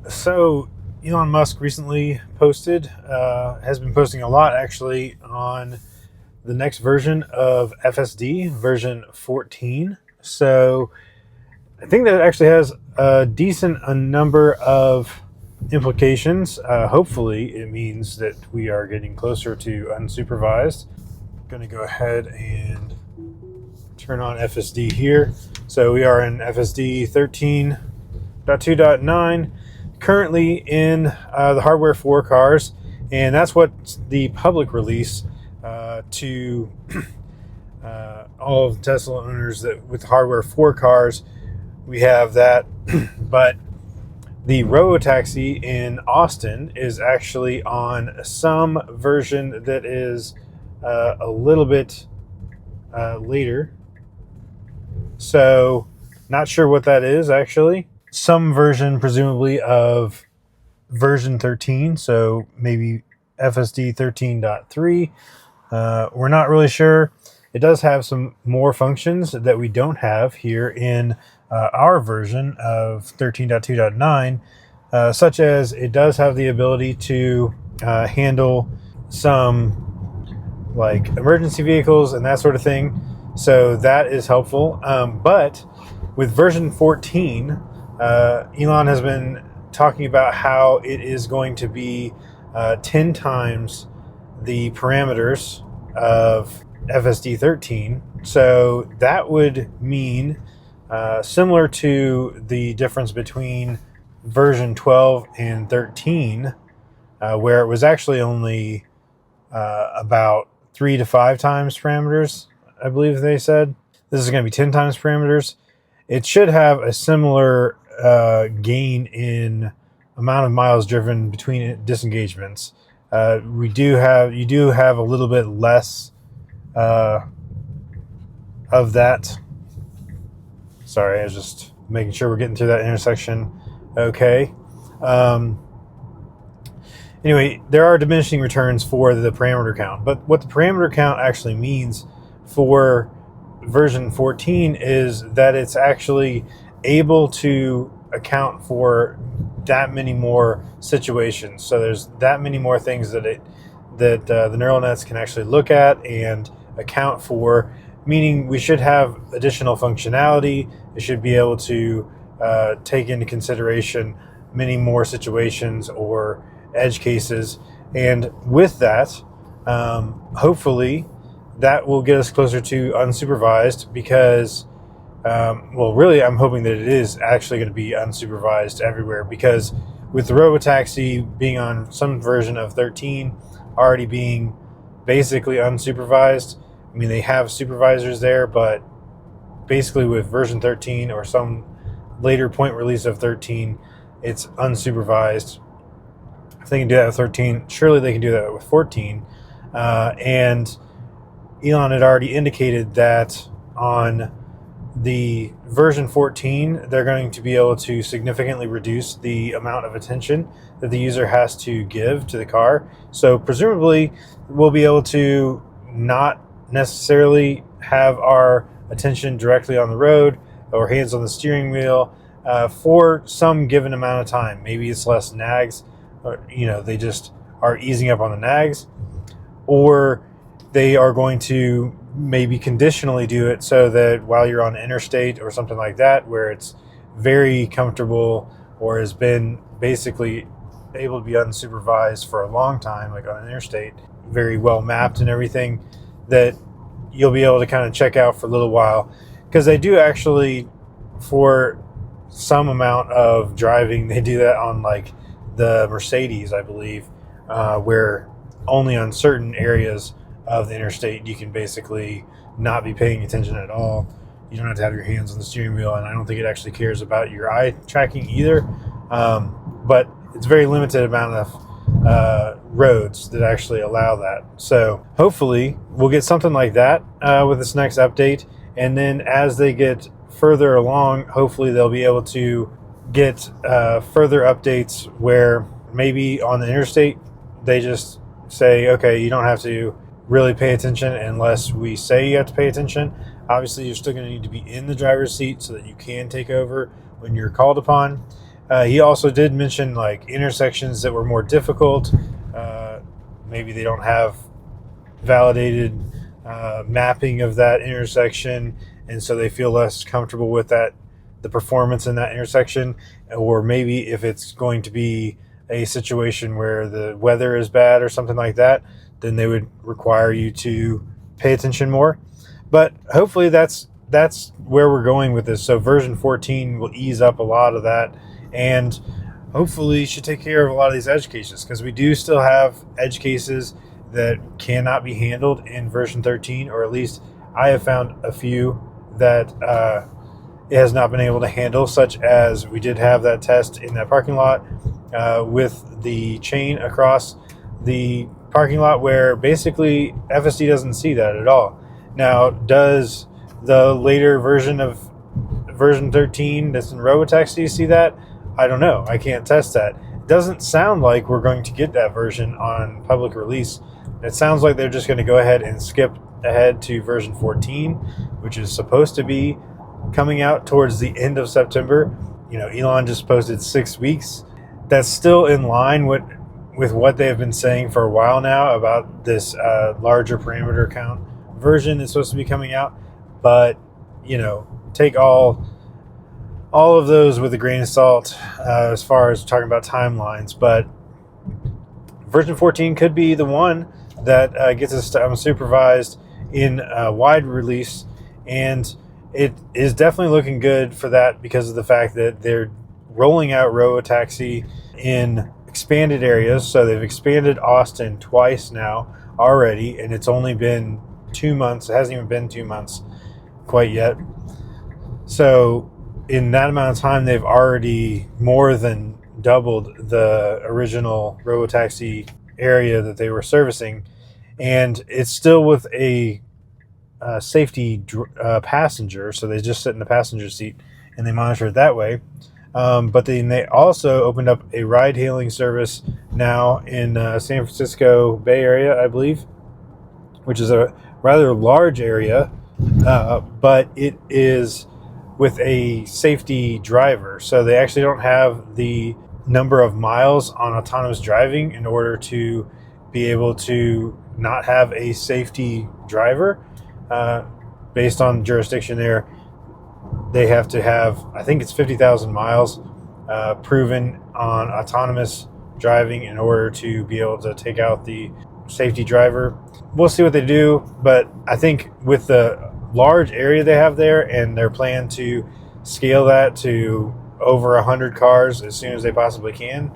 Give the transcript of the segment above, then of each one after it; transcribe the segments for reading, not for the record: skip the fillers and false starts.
So Elon Musk recently has been posting a lot actually on the next version of FSD, version 14. So I think that actually has a decent number of implications. Hopefully, it means that we are getting closer to unsupervised. I'm going to go ahead and turn on FSD here. So we are in FSD 13.2.9, currently in the hardware for cars, and that's what the public release to all of the Tesla owners that with hardware for cars. We have that, but the Robotaxi in Austin is actually on some version that is a little bit later. So, not sure what that is actually. Some version, presumably, of version 13, so maybe FSD 13.3. We're not really sure. It does have some more functions that we don't have here in our version of 13.2.9, such as it does have the ability to handle some like emergency vehicles and that sort of thing. So that is helpful. But with version 14, Elon has been talking about how it is going to be 10 times the parameters of FSD 13. So that would mean similar to the difference between version 12 and 13, where it was actually only about 3 to 5 times parameters, I believe they said. This is going to be 10 times parameters. It should have a similar gain in amount of miles driven between disengagements. You do have a little bit less of that. Sorry, I was just making sure we're getting through that intersection okay. Anyway, there are diminishing returns for the parameter count, but what the parameter count actually means for version 14 is that it's actually able to account for that many more situations. So there's that many more things that the neural nets can actually look at and account for, meaning we should have additional functionality. It should be able to take into consideration many more situations or edge cases, and with that, hopefully that will get us closer to unsupervised, because really I'm hoping that it is actually going to be unsupervised everywhere, because with the Robotaxi being on some version of 13 already being basically unsupervised, I mean they have supervisors there, but basically with version 13 or some later point release of 13, it's unsupervised. If they can do that with 13, surely they can do that with 14. And Elon had already indicated that on the version 14, they're going to be able to significantly reduce the amount of attention that the user has to give to the car. So presumably, we'll be able to not necessarily have our attention directly on the road or hands on the steering wheel for some given amount of time. Maybe it's less nags, or they just are easing up on the nags, or they are going to maybe conditionally do it so that while you're on the interstate or something like that, where it's very comfortable or has been basically able to be unsupervised for a long time, like on an interstate, very well mapped and everything, that you'll be able to kind of check out for a little while. Because they do actually, for some amount of driving, they do that on like the Mercedes, I believe, where only on certain areas of the interstate you can basically not be paying attention at all. You don't have to have your hands on the steering wheel, and I don't think it actually cares about your eye tracking either. But it's a very limited amount of roads that actually allow that. So hopefully we'll get something like that with this next update, and then as they get further along, hopefully they'll be able to get further updates where maybe on the interstate they just say, okay, you don't have to really pay attention unless we say you have to pay attention. Obviously, you're still going to need to be in the driver's seat so that you can take over when you're called upon. He also did mention like intersections that were more difficult. Maybe they don't have validated mapping of that intersection, and so they feel less comfortable with that, the performance in that intersection. Or maybe if it's going to be a situation where the weather is bad or something like that, then they would require you to pay attention more. But hopefully that's where we're going with this. So version 14 will ease up a lot of that, and hopefully should take care of a lot of these edge cases, because we do still have edge cases that cannot be handled in version 13, or at least I have found a few that it has not been able to handle, such as we did have that test in that parking lot with the chain across the parking lot, where basically FSD doesn't see that at all. Now, does the later version of version 13 that's in Robotaxi see that? I don't know. I can't test that. It doesn't sound like we're going to get that version on public release. It sounds like they're just going to go ahead and skip ahead to version 14, which is supposed to be coming out towards the end of September. You know, Elon just posted 6 weeks. That's still in line with what they have been saying for a while now about this larger parameter count version is supposed to be coming out. But, you know, take all of those with a grain of salt as far as talking about timelines. But version 14 could be the one that gets us to unsupervised in wide release, and it is definitely looking good for that because of the fact that they're rolling out Robotaxi in expanded areas. So they've expanded Austin twice now already, and it's only been 2 months. It hasn't even been 2 months quite yet. So in that amount of time, they've already more than doubled the original Robotaxi area that they were servicing, and it's still with a safety passenger, so they just sit in the passenger seat and they monitor it that way. But then they also opened up a ride-hailing service now in San Francisco Bay Area, I believe, which is a rather large area, but it is with a safety driver. So they actually don't have the number of miles on autonomous driving in order to be able to not have a safety driver. Based on jurisdiction there, they have to have, I think it's 50,000 miles proven on autonomous driving in order to be able to take out the safety driver. We'll see what they do, but I think with the large area they have there and their plan to scale that to over 100 cars as soon as they possibly can,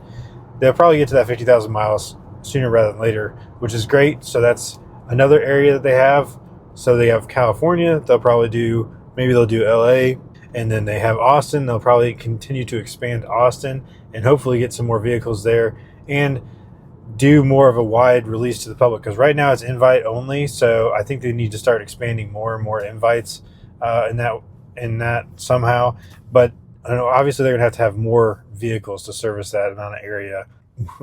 they'll probably get to that 50,000 miles sooner rather than later, which is great. So that's another area that they have. So they have California, they'll probably do, maybe they'll do LA, and then they have Austin. They'll probably continue to expand Austin and hopefully get some more vehicles there and do more of a wide release to the public, because right now it's invite only. So I think they need to start expanding more and more invites in that somehow. But I don't know, obviously they're gonna have more vehicles to service that amount of area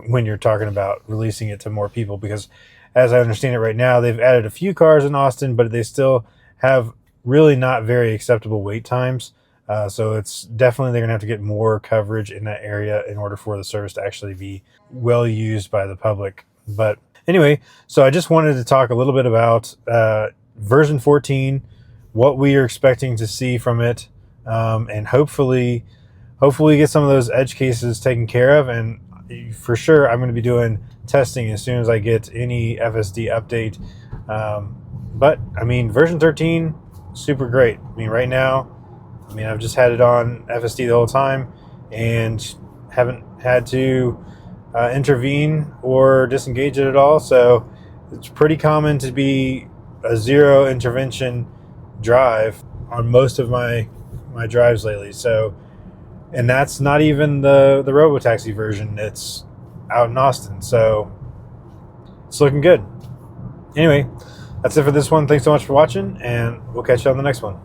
when you're talking about releasing it to more people, because as I understand it right now, they've added a few cars in Austin, but they still have really not very acceptable wait times. So it's definitely, they're going to have to get more coverage in that area in order for the service to actually be well used by the public. But anyway, so I just wanted to talk a little bit about version 14, what we are expecting to see from it, and hopefully get some of those edge cases taken care of. And for sure, I'm going to be doing testing as soon as I get any FSD update. But I mean, version 13, super great. I mean, right now, I've just had it on FSD the whole time and haven't had to intervene or disengage it at all. So it's pretty common to be a zero intervention drive on most of my drives lately. So, and that's not even the Robotaxi version. It's out in Austin. So it's looking good. Anyway, that's it for this one. Thanks so much for watching, and we'll catch you on the next one.